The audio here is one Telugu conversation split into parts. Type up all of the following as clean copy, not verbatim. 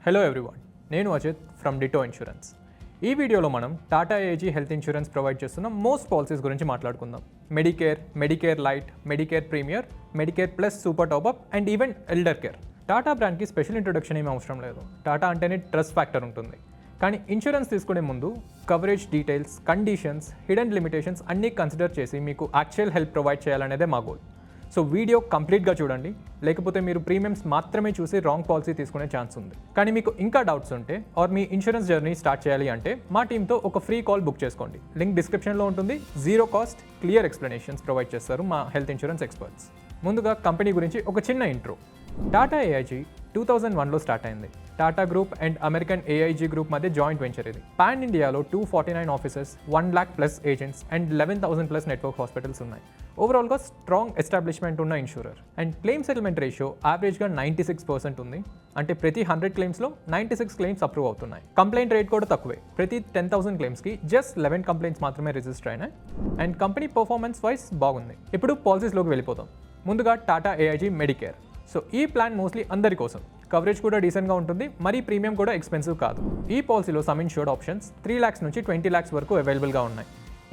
హలో ఎవ్రీవన్, నేను అజిత్ ఫ్రమ్ డిటో ఇన్సూరెన్స్. ఈ వీడియోలో మనం Tata AIG health insurance provide చేస్తున్న మోస్ట్ పాలసీస్ గురించి మాట్లాడుకుందాం. Medicare, medicare lite, medicare premier, medicare plus super top up and even elder care. Tata బ్రాండ్కి స్పెషల్ ఇంట్రొడక్షన్ ఏమీ అవసరం లేదు. టాటా అంటేనే ట్రస్ట్ ఫ్యాక్టర్ ఉంటుంది. కానీ ఇన్సూరెన్స్ తీసుకునే ముందు coverage details, conditions, hidden limitations అన్నీ కన్సిడర్ చేసి మీకు యాక్చువల్ హెల్ప్ ప్రొవైడ్ చేయాలనేదే మా గోల్. సో వీడియో కంప్లీట్గా చూడండి, లేకపోతే మీరు ప్రీమియమ్స్ మాత్రమే చూసి రాంగ్ పాలసీ తీసుకునే ఛాన్స్ ఉంది. కానీ మీకు ఇంకా డౌట్స్ ఉంటే ఆర్ మీ ఇన్సూరెన్స్ జర్నీ స్టార్ట్ చేయాలి అంటే మా టీంతో ఒక ఫ్రీ కాల్ బుక్ చేసుకోండి. లింక్ డిస్క్రిప్షన్లో ఉంటుంది. Zero cost clear explanations provide చేస్తారు మా హెల్త్ ఇన్సూరెన్స్ ఎక్స్పర్ట్స్. ముందుగా కంపెనీ గురించి ఒక చిన్న ఇంట్రో. టాటా ఏఐజీ 2001లో స్టార్ట్ అయింది. Tata group and American AIG group మధ్య జాయింట్ వెంచర్ ఇది. పాన్ ఇండియాలో 249 offices, 1 lakh plus agents and 11,000 plus network hospitals ఉన్నాయి. ఓవరాల్గా స్ట్రాంగ్ ఎస్టాబ్లిష్మెంట్ ఉన్న insurer. And claim settlement ratio యావరేజ్గా 96% ఉంది. అంటే ప్రతి 100 క్లెయిమ్స్లో 96 క్లెయిమ్స్ అప్రూవ్ అవుతున్నాయి. కంప్లైంట్ రేట్ కూడా తక్కువే. ప్రతి 10,000 క్లెయిమ్స్కి జస్ట్ 11 కంప్లైంట్స్ మాత్రమే రిజిస్టర్ అయినాయి. అండ్ కంపెనీ పర్ఫార్మెన్స్ వైజ్ బాగుంది. ఇప్పుడు పాలసీస్లోకి వెళ్ళిపోతాం. ముందుగా టాటా ఏఐజీ మెడికేర్. సో ఈ ప్లాన్ మోస్ట్లీ అందరి కోసం. కవరేజ్ కూడా డీసెంట్గా ఉంటుంది, మరీ ప్రీమియం కూడా ఎక్స్పెన్సివ్ కాదు. ఈ పాలసీలో సమ్ ఇన్ష్యూర్డ్ ఆప్షన్స్ 3 lakhs నుంచి 20 lakhs వరకు అవైలబుల్గా ఉన్నాయి.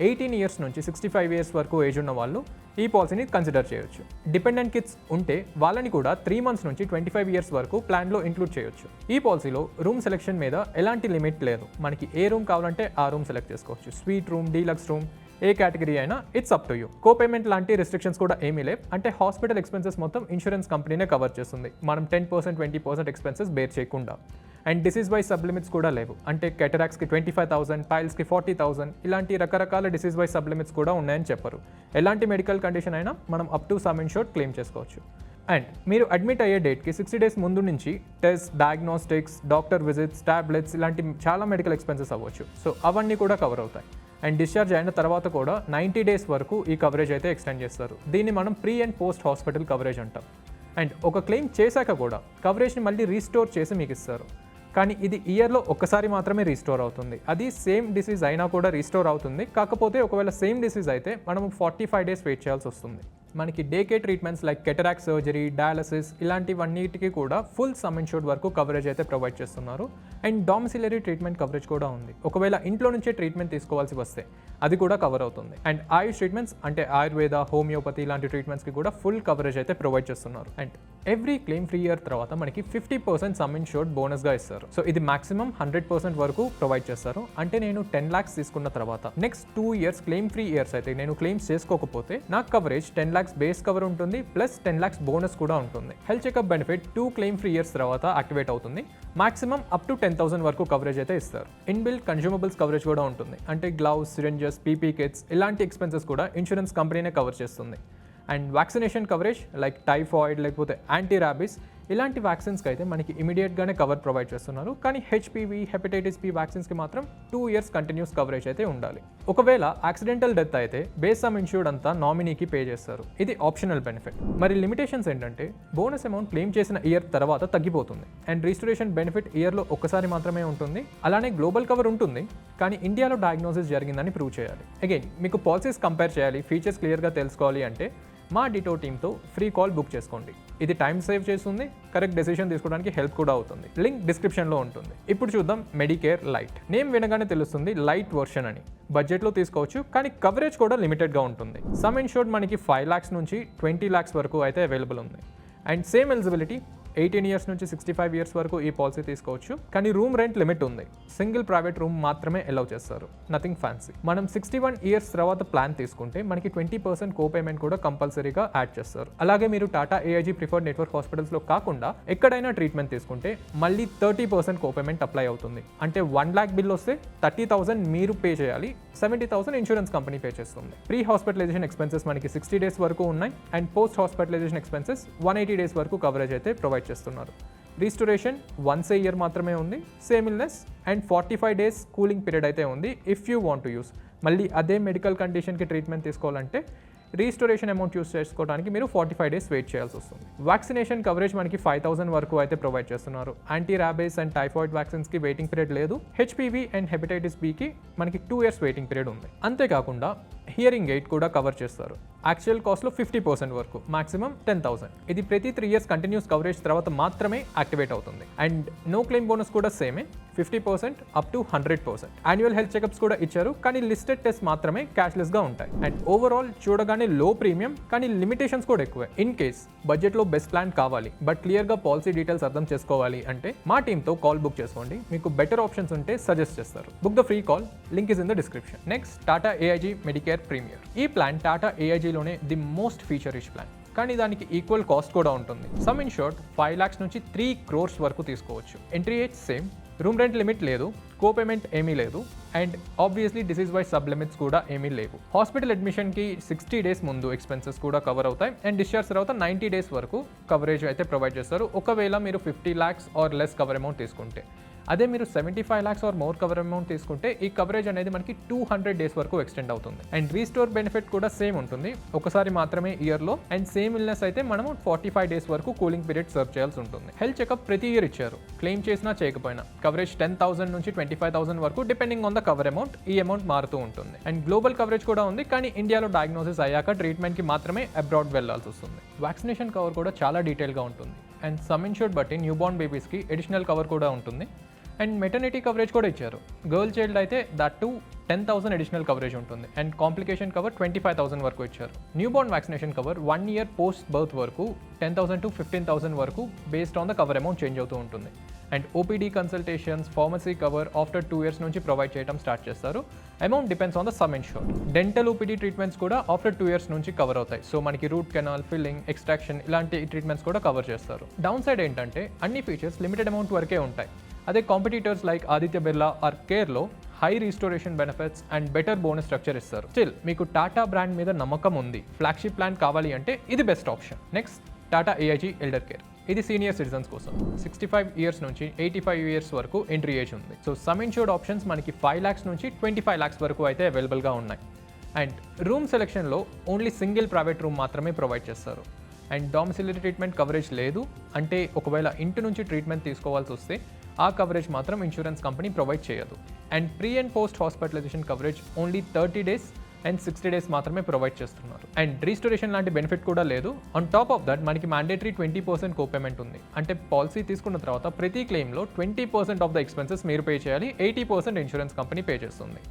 18 years నుంచి 65 years వరకు ఏజ్ ఉన్న వాళ్ళు ఈ పాలసీని కన్సిడర్ చేయొచ్చు. డిపెండెంట్ కిడ్స్ ఉంటే వాళ్ళని కూడా 3 months నుంచి 25 years వరకు ప్లాన్లో ఇంక్లూడ్ చేయొచ్చు. ఈ పాలసీలో రూమ్ సెలెక్షన్ మీద ఎలాంటి లిమిట్ లేదు. మనకి ఏ రూమ్ కావాలంటే ఆ రూమ్ సెలెక్ట్ చేసుకోవచ్చు. స్వీట్ రూమ్, డీలక్స్ రూమ్, ఏ కేటగిరీ అయినా it's up to you. Co-payment లాంటి రిస్ట్రిక్షన్స్ కూడా ఏమీ లేవు. అంటే హాస్పిటల్ ఎక్స్పెన్సెస్ మొత్తం ఇన్సూరెన్స్ కంపెనీనే కవర్ చేస్తుంది. మనం 10%, 20% ఎక్స్పెన్సెస్ బేర్ చేయకుండా. And disease wise sub limits కూడా లేవు. అంటే కెటరాక్స్కి 25,000, పైల్స్కి 40,000 ఇలాంటి రకరకాల డిసీజ్ వైజ్ సబ్ లిమిట్స్ కూడా ఉన్నాయని చెప్పరు. ఎలాంటి మెడికల్ కండిషన్ అయినా మనం up to some insured claim చేసుకోవచ్చు. అండ్ మీరు అడ్మిట్ అయ్యే డేట్కి 60 days ముందు నుంచి test, diagnostics, doctor visits, tablets ఇలాంటి చాలా మెడికల్ ఎక్స్పెన్సెస్ అవ్వచ్చు. సో అవన్నీ కూడా కవర్ అవుతాయి. అండ్ డిశ్చార్జ్ అయిన తర్వాత కూడా 90 days వరకు ఈ కవరేజ్ అయితే ఎక్స్టెండ్ చేస్తారు. దీన్ని మనం pre and post hospital coverage అంటాం. అండ్ ఒక క్లెయిమ్ చేశాక కూడా కవరేజ్ని మళ్ళీ రీస్టోర్ చేసి మీకు ఇస్తారు. కానీ ఇది ఇయర్లో ఒక్కసారి మాత్రమే రీస్టోర్ అవుతుంది. అది సేమ్ డిసీజ్ అయినా కూడా రీస్టోర్ అవుతుంది. కాకపోతే ఒకవేళ సేమ్ డిసీజ్ అయితే మనం 45 days వెయిట్ చేయాల్సి వస్తుంది. మనకి day care treatments like cataract surgery, dialysis ఇలాంటివన్నిటికీ కూడా ఫుల్ సమ్ ఇన్ష్యూర్డ్ వరకు కవరేజ్ అయితే ప్రొవైడ్ చేస్తున్నారు. అండ్ డామిసిలరీ ట్రీట్మెంట్ కవరేజ్ కూడా ఉంది. ఒకవేళ ఇంట్లో నుంచే ట్రీట్మెంట్ తీసుకోవాల్సి వస్తే అది కూడా కవర్ అవుతుంది. అండ్ ఆయుష్ ట్రీట్మెంట్స్ అంటే ఆయుర్వేద, హోమియోపతి ఇలాంటి ట్రీట్మెంట్స్కి కూడా ఫుల్ కవరేజ్ అయితే ప్రొవైడ్ చేస్తున్నారు. And every claim free year తర్వాత మనకి 50% సమ్ ఇన్ష్యూర్డ్ బోనస్గా ఇస్తారు. సో ఇది మాక్సిమం 100% వరకు ప్రొవైడ్ చేస్తారు. అంటే నేను 10 lakhs తీసుకున్న తర్వాత next 2 years claim free years అయితే నేను క్లెయిమ్స్ చేసుకోకపోతే నాకు కవరేజ్ 10 lakhs బేస్ కవర్ ఉంటుంది, ప్లస్ 10 lakhs బోనస్ కూడా ఉంటుంది. Health checkup benefit 2 claim free years తర్వాత యాక్టివేట్ అవుతుంది. మాక్సిమం అప్ టు 10,000 వరకు కవరేజ్ అయితే ఇస్తారు. ఇన్బిల్ట్ కన్జ్యూమబుల్స్ కవరేజ్ కూడా ఉంటుంది. అంటే గ్లౌస్, సిరింజెస్, పీపీ కిట్స్ ఇలాంటి ఎక్స్పెన్సెస్ కూడా ఇన్సూరెన్స్ కంపెనీనే కవర్ చేస్తుంది. And vaccination coverage like typhoid లేకపోతే యాంటీ ర్యాబిస్ ఇలాంటి వ్యాక్సిన్స్కి అయితే మనకి ఇమీడియట్గానే కవర్ ప్రొవైడ్ చేస్తున్నారు. కానీ హెచ్పివి, హెపటైటిస్ బి వ్యాక్సిన్స్కి మాత్రం 2 years కంటిన్యూస్ కవరేజ్ అయితే ఉండాలి. ఒకవేళ యాక్సిడెంటల్ డెత్ అయితే బేస్ సమ్ ఇన్ష్యూర్డ్ అంతా నామినీకి పే చేస్తారు. ఇది ఆప్షనల్ బెనిఫిట్. మరి లిమిటేషన్స్ ఏంటంటే బోనస్ అమౌంట్ క్లెయిమ్ చేసిన ఇయర్ తర్వాత తగ్గిపోతుంది. అండ్ రిజిస్ట్రేషన్ బెనిఫిట్ ఇయర్లో ఒక్కసారి మాత్రమే ఉంటుంది. అలానే గ్లోబల్ కవర్ ఉంటుంది, కానీ ఇండియాలో డయాగ్నోసిస్ జరిగిందని ప్రూవ్ చేయాలి. అగైన్ మీకు పాలసీస్ కంపేర్ చేయాలి, ఫీచర్స్ క్లియర్గా తెలుసుకోవాలి అంటే మా డిటో టీంతో ఫ్రీ కాల్ బుక్ చేసుకోండి. ఇది టైం సేవ్ చేస్తుంది, కరెక్ట్ డెసిషన్ తీసుకోవడానికి హెల్ప్ కూడా అవుతుంది. లింక్ డిస్క్రిప్షన్లో ఉంటుంది. ఇప్పుడు చూద్దాం మెడికేర్ లైట్. నేమ్ వినగానే తెలుస్తుంది లైట్ వర్షన్ అని. బడ్జెట్లో తీసుకోవచ్చు, కానీ కవరేజ్ కూడా లిమిటెడ్గా ఉంటుంది. సమ్ ఇన్ష్యూర్డ్ మనకి 5 lakhs నుంచి 20 lakhs వరకు అయితే అవైలబుల్ ఉంది. అండ్ సేమ్ ఎలిజిబిలిటీ 18 years నుంచి 65 years వరకు ఈ పాలసీ తీసుకోవచ్చు. కానీ రూమ్ రెంట్ లిమిట్ ఉంది. సింగిల్ ప్రైవేట్ రూమ్ మాత్రమే అలౌ చేస్తారు, నథింగ్ ఫ్యాన్సీ. మనం 61 years తర్వాత ప్లాన్ తీసుకుంటే మనకి 20% కోపేమెంట్ కూడా కంపల్సరీగా యాడ్ చేస్తారు. అలాగే మీరు టాటా ఏఐజీ ప్రిఫర్డ్ నెట్వర్క్ హాస్పిటల్స్లో కాకుండా ఎక్కడైనా ట్రీట్మెంట్ తీసుకుంటే మళ్ళీ 30% కోపేమెంట్ అప్లై అవుతుంది. అంటే 1 lakh బిల్ వస్తే 30,000 మీరు పే చేయాలి, 70,000 ఇన్సూరెన్స్ కంపెనీ పే చేస్తుంది. ప్రీ హాస్పిటలైజేషన్ ఎక్స్పెన్సెస్ మనకి 60 days వరకు ఉన్నాయి. And post hospitalisation expenses 180 days వరకు కవరేజ్ అయితే ప్రొవైడ్ చేస్తున్నారు. రీస్టోరేషన్ వన్స్ ఏ ఇయర్ మాత్రమే ఉంది. Same illness and 45 days cooling period అయితే ఉంది if you want to use. మళ్ళీ అదే మెడికల్ కండిషన్కి ట్రీట్మెంట్ తీసుకోవాలంటే రీస్టోరేషన్ అమౌంట్ యూస్ చేసుకోవడానికి మీరు 45 days వెయిట్ చేయాల్సి వస్తుంది. వ్యాక్సినేషన్ కవరేజ్ మనకి 5,000 వరకు అయితే ప్రొవైడ్ చేస్తున్నారు. యాంటీ ర్యాబిస్ అండ్ టైఫాయిడ్ వ్యాక్సిన్స్కి వెయిటింగ్ పీరియడ్ లేదు. హెచ్పివి అండ్ హెపటైటిస్ బికి మనకి 2 years వెయిటింగ్ పీరియడ్ ఉంది. అంతేకాకుండా హియరింగ్ ఎయిడ్ కూడా కవర్ చేస్తారు. యాక్చువల్ కాస్ట్లో 50% వరకు, మాక్సిమం 10,000. ఇది ప్రతి 3 years కంటిన్యూస్ కవరేజ్ తర్వాత మాత్రమే యాక్టివేట్ అవుతుంది. అండ్ నో క్లెయిమ్ బోనస్ కూడా సేమే, 50% up to 100%. Annual health checkups కూడా ఇచ్చారు, కానీ లిస్టెడ్ టెస్ట్ మాత్రమే క్యాష్లెస్గా ఉంటాయి. అండ్ ఓవరాల్ చూడగానే లో ప్రీమియం, కానీ లిమిటేషన్స్ కూడా ఎక్కువే. ఇన్ కేస్ బడ్జెట్లో బెస్ట్ ప్లాన్ కావాలి బట్ క్లియర్గా పాలసీ డీటెయిల్స్ అర్థం చేసుకోవాలి అంటే మా టీంతో కాల్ బుక్ చేసుకోండి. మీకు బెటర్ ఆప్షన్స్ ఉంటే సజెస్ట్ చేస్తారు. Book the free call, link is in the description. Next, Tata AIG medicare premier. ఈ ప్లాన్ టాటా ఏఐజీలోనే the most feature rich plan, కానీ దానికి ఈక్వల్ కాస్ట్ కూడా ఉంటుంది. సమ్ ఇన్ షార్ట్ 5 lakhs నుంచి 3 crores వరకు తీసుకోవచ్చు. Entry age same, room rent limit లేదు, కో పేమెంట్ ఏమీ లేదు, and obviously disease wise sub limits కూడా ఏమీ లేవు. హాస్పిటల్ అడ్మిషన్కి 60 days ముందు ఎక్స్పెన్సెస్ కూడా కవర్ అవుతాయి. అండ్ డిశ్చార్జ్ తర్వాత 90 days వరకు కవరేజ్ అయితే ప్రొవైడ్ చేస్తారు, ఒకవేళ మీరు 50 lakhs or less cover amount తీసుకుంటే. అదే మీరు 75 lakhs or more cover amount తీసుకుంటే ఈ కవరేజ్ అనేది మనకి 200 days వరకు ఎక్స్టెండ్ అవుతుంది. అండ్ రీస్టోర్ బెనిఫిట్ కూడా సేమ్ ఉంటుంది, ఒకసారి మాత్రమే ఇయర్లో. అండ్ సేమ్ ఇల్నెస్ అయితే మనము 45 days వరకు కూలింగ్ పీరియడ్ సర్వ్ చేయాల్సి ఉంటుంది. హెల్త్ చెకప్ ప్రతి ఇయర్ ఇచ్చారు, క్లెయిమ్ చేసినా చేయకపోయినా. కవరేజ్ 10,000 నుంచి 25,000 వరకు depending on the cover amount. ఈ అమౌంట్ మారుతూ ఉంటుంది. అండ్ గ్లోబల్ కవరేజ్ కూడా ఉంది, కానీ ఇండియాలో డయాగ్నోసిస్ అయ్యాక ట్రీట్మెంట్కి మాత్రమే అబ్రాడ్ వెళ్లాల్సి వస్తుంది. వ్యాక్సినేషన్ కవర్ కూడా చాలా డీటెయిల్గా ఉంటుంది. అండ్ సమ్ ఇన్షూర్డ్ బట్టి న్యూ బార్న్ బేబీస్కి అడిషనల్ కవర్ కూడా ఉంటుంది. అండ్ మెటర్నిటీ కవరేజ్ కూడా ఇచ్చారు. గర్ల్ చైల్డ్ అయితే దట్ టు 10,000 అడిషనల్ కవరేజ్ ఉంటుంది. అండ్ కాంప్లికేషన్ కవర్ 25,000 వరకు ఇచ్చారు. New born vaccination cover 1 year post birth వరకు 10,000 to 15,000 వరకు based on the cover amount change అవుతూ ఉంటుంది. And OPD consultations, pharmacy cover after 2 years నుంచి ప్రొవైడ్ చేయడం స్టార్ట్ చేస్తారు. Amount depends on the sum insured. Dental OPD treatments కూడా ఆఫ్టర్ 2 years నుంచి కవర్ అవుతాయి. సో మనకి రూట్ కెనాల్, ఫిల్లింగ్, ఎక్స్ట్రాక్షన్ ఇలాంటి ట్రీట్మెంట్స్ కూడా కవర్ చేస్తారు. డౌన్ సైడ్ ఏంటంటే అన్ని ఫీచర్స్ లిమిటెడ్ అమౌంట్ వరకే ఉంటాయి. అదే competitors like Aditya Birla or కేర్లో high restoration benefits and better bonus structure ఇస్తారు. స్టిల్ మీకు టాటా బ్రాండ్ మీద నమ్మకం ఉంది, ఫ్లాగ్షిప్ ప్లాన్ కావాలి అంటే ఇది best option. Next, Tata AIG elder care. ఇది సీనియర్ సిటిజన్స్ కోసం. 65 years నుంచి 85 years వరకు ఎంట్రీ ఏజ్ ఉంది. సో సమ్ ఇన్షూర్డ్ ఆప్షన్స్ మనకి 5 lakhs నుంచి 25 lakhs వరకు అయితే అవైలబుల్గా ఉన్నాయి. అండ్ రూమ్ సెలెక్షన్లో ఓన్లీ సింగిల్ ప్రైవేట్ రూమ్ మాత్రమే ప్రొవైడ్ చేస్తారు. అండ్ డామిసిలరీ ట్రీట్మెంట్ కవరేజ్ లేదు, అంటే ఒకవేళ ఇంటి నుంచి ట్రీట్మెంట్ తీసుకోవాల్సి వస్తే ఆ కవరేజ్ మాత్రం ఇన్సూరెన్స్ కంపెనీ ప్రొవైడ్ చేయదు. And pre and post hospitalisation coverage only 30 days and 60 days మాత్రమే ప్రొవైడ్ చేస్తున్నారు. అండ్ రీస్టోరేషన్ లాంటి బెనిఫిట్ కూడా లేదు. ఆన్ టాప్ ఆఫ్ దట్ మనకి మ్యాండేటరీ 20% కో పేమెంట్ ఉంది. అంటే పాలసీ తీసుకున్న తర్వాత ప్రతి క్లెయిమ్లో 20% ఆఫ్ ద ఎక్స్పెన్సెస్ మీరు పే చేయాలి, 80% ఇన్సూరెన్స్ కంపెనీ పే చేస్తుంది.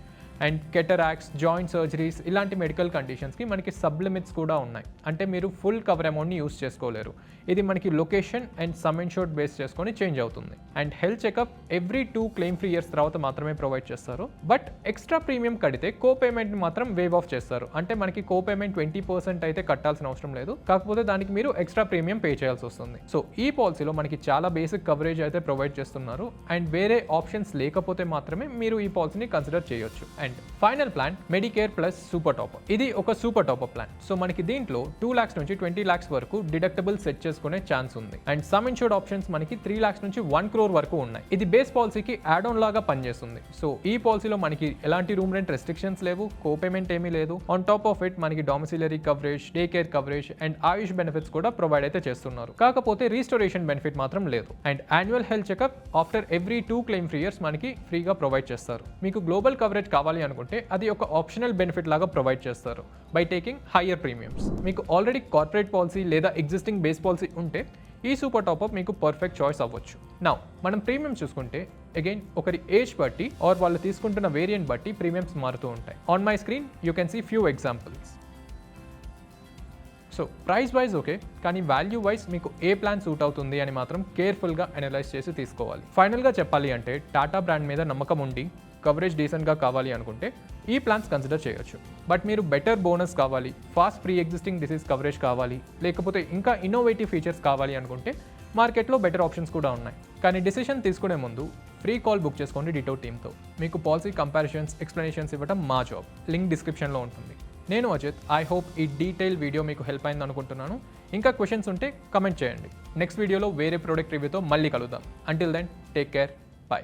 అండ్ కెటరాక్స్, జాయింట్ సర్జరీస్ ఇలాంటి మెడికల్ కండిషన్స్కి మనకి సబ్ లిమిట్స్ కూడా ఉన్నాయి. అంటే మీరు ఫుల్ కవర్ అమౌంట్ని యూస్ చేసుకోలేరు. ఇది మనకి location and some insured base చేసుకొని చేంజ్ అవుతుంది. And health checkup every 2 claim free years తర్వాత మాత్రమే ప్రొవైడ్ చేస్తారు. బట్ ఎక్స్ట్రా ప్రీమియం కడితే కో పేమెంట్ని మాత్రం వేవ్ ఆఫ్ చేస్తారు. అంటే మనకి కో పేమెంట్ 20% అయితే కట్టాల్సిన అవసరం లేదు, కాకపోతే దానికి మీరు ఎక్స్ట్రా ప్రీమియం పే చేయాల్సి వస్తుంది. సో ఈ పాలసీలో మనకి చాలా బేసిక్ కవరేజ్ అయితే ప్రొవైడ్ చేస్తున్నారు. అండ్ వేరే ఆప్షన్స్ లేకపోతే మాత్రమే మీరు ఈ పాలసీని కన్సిడర్ చేయొచ్చు. And final plan Medicare plus super topper. ఇది ఒక సూపర్ టాపర్ ప్లాన్. సో మనకి దీంట్లో 2 lakhs నుంచి 20 lakhs వరకు డిడక్టబుల్ సెట్ చేసుకునే ఛాన్స్ ఉంది. అండ్ సమ్ ఇన్షూర్డ్ ఆప్షన్స్ మనకి 3 lakhs నుంచి 1 crore వరకు ఉన్నాయి. ఇది బేస్ పాలసీకి యాడ్ ఆన్ లాగా పనిచేస్తుంది. సో ఈ పాలసీలో మనకి ఎలాంటి రూమ్ రెంట్ రెస్ట్రిక్షన్స్ లేవు, కో పేమెంట్ ఏమీ లేదు. ఆన్ టాప్ ఆఫ్ ఇట్ మనకి domiciliary coverage, day care coverage and Ayush benefits కూడా ప్రొవైడ్ అయితే చేస్తున్నారు. కాకపోతే రీస్టోరేషన్ బెనిఫిట్ మాత్రం లేదు. And annual health checkup after every 2 claim free years మనకి ఫ్రీగా ప్రొవైడ్ చేస్తారు. మీకు గ్లోబల్ కవరేజ్ కావాలి అనుకుంటే అది ఒక ఆప్షనల్ బెనిఫిట్ లాగా ప్రొవైడ్ చేస్తారు బై టేకింగ్ హయ్యర్ ప్రీమియమ్స్. మీకు ఆల్రెడీ కార్పొరేట్ పాలసీ లేదా ఎగ్జిస్టింగ్ బేస్ పాలసీ ఉంటే ఈ సూపర్ టాప్అప్ మీకు పర్ఫెక్ట్ చాయిస్ అవ్వచ్చు. నౌ మనం ప్రీమియం చూసుకుంటే అగైన్ ఒకరి ఏజ్ బట్టి ఆర్ వాళ్ళు తీసుకుంటున్న వేరియంట్ బట్టి ప్రీమియమ్స్ మారుతూ ఉంటాయి. On my screen you can see few examples. So price wise okay, కానీ వాల్యూ వైజ్ మీకు ఏ ప్లాన్ సూట్ అవుతుంది అని మాత్రం కేర్ఫుల్గా అనలైజ్ చేసి తీసుకోవాలి. ఫైనల్గా చెప్పాలి అంటే టాటా బ్రాండ్ మీద నమ్మకం ఉండి కవరేజ్ డీసెంట్గా కావాలి అనుకుంటే ఈ ప్లాన్స్ కన్సిడర్ చేయొచ్చు. బట్ మీరు బెటర్ బోనస్ కావాలి, fast pre existing disease coverage కావాలి, లేకపోతే ఇంకా ఇన్నోవేటివ్ ఫీచర్స్ కావాలి అనుకుంటే మార్కెట్లో బెటర్ ఆప్షన్స్ కూడా ఉన్నాయి. కానీ డిసిషన్ తీసుకునే ముందు ఫ్రీ కాల్ బుక్ చేసుకోండి డిటో టీమ్తో. మీకు పాలసీ కంపారిజన్స్, ఎక్స్ప్లెనేషన్స్ ఇవ్వడం మా జాబ్. లింక్ డిస్క్రిప్షన్లో ఉంటుంది. నేను అజిత్. ఐ హోప్ ఈ డీటెయిల్ వీడియో మీకు హెల్ప్ అయింది అనుకుంటున్నాను. ఇంకా క్వశ్చన్స్ ఉంటే కమెంట్ చేయండి. నెక్స్ట్ వీడియోలో వేరే ప్రోడక్ట్ రివ్యూతో మళ్ళీ కలుద్దాం. Until then take care, by.